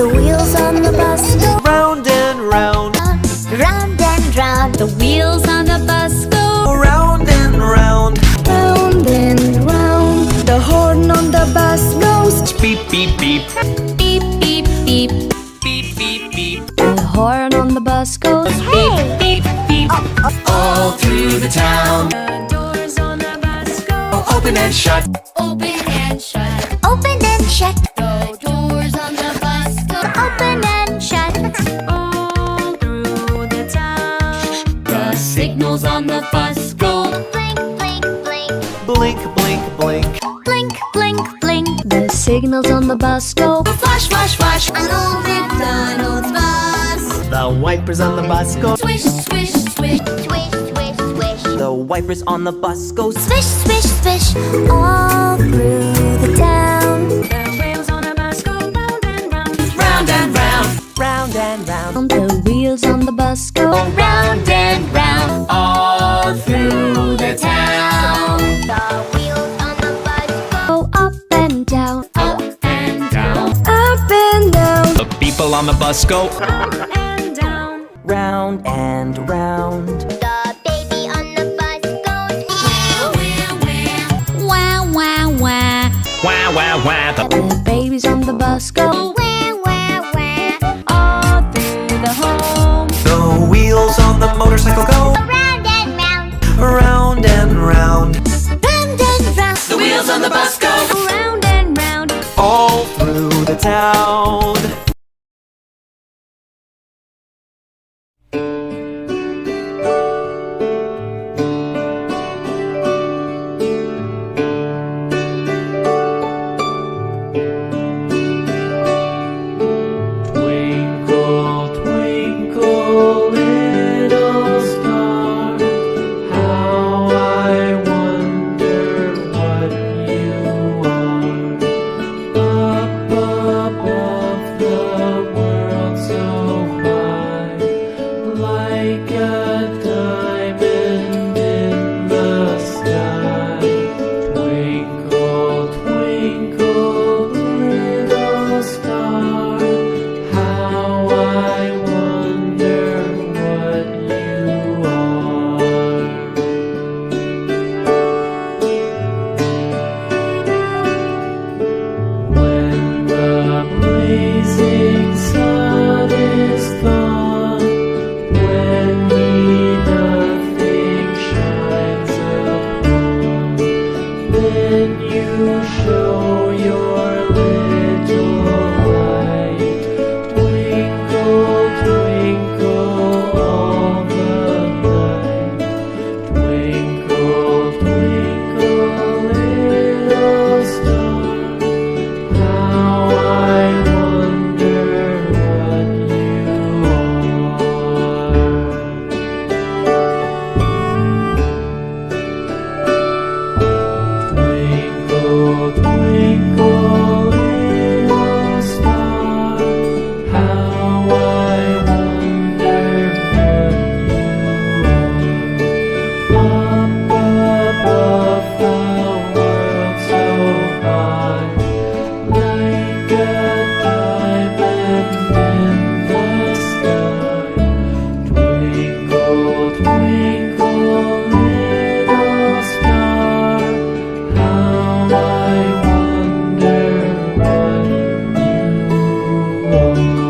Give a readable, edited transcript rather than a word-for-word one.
The wheels on the bus go round and round. round and round. The wheels on the bus go Round and round. Round and round. The horn on the bus goes Beep, beep, beep. beep, beep, beep. Beep, beep, beep. the horn on the bus goes Beep, beep, beep. All through the town. The doors on the bus go Open and shut. open and shut. open and shut. The doors on the bus go Open and shut. all through the town. The signals on the bus go Blink, blink, blink. Blink, blink, blink. Blink, blink, blink. The signals on the bus go flash, flash, flash. An old McDonald's bus. The wipers on the bus go. Swish, swish, swish. swish, swish, swish. The wipers on the bus go. Swish, swish, swish. All through the town. The wheels on the bus go round and round. Round and round. Round and round. The wheels on the bus go Round and round. All through the town. The wheels on the bus go up and down. Up and down. Up and down. The people on the bus go. Up and down. Round and round. The baby on the bus goes Wah, wah, wah. Wah, wah, wah. The babies on the bus go Wah, wah, wah. All through the home. The wheels on the motorcycle go. round and round. Round and round. Round and round. The wheels on the bus go. Round and round. All through the town. Twinkle, twinkle, little star, how I wonder what you are. Up above the world so high, like a diamond in the sky. Twinkle, twinkle, little star, how I wonder what you are. When the blazing sun is gone, when he nothing shines upon, then you show your little light. Twinkle, twinkle all the night. Twinkle, twinkle, little star, how I wonder what you are. Twinkle, twinkle, little star, how I wonder what you are. Up above the world so high, like a diamond in the sky. Twinkle, twinkle, little star, how I wonder what you are.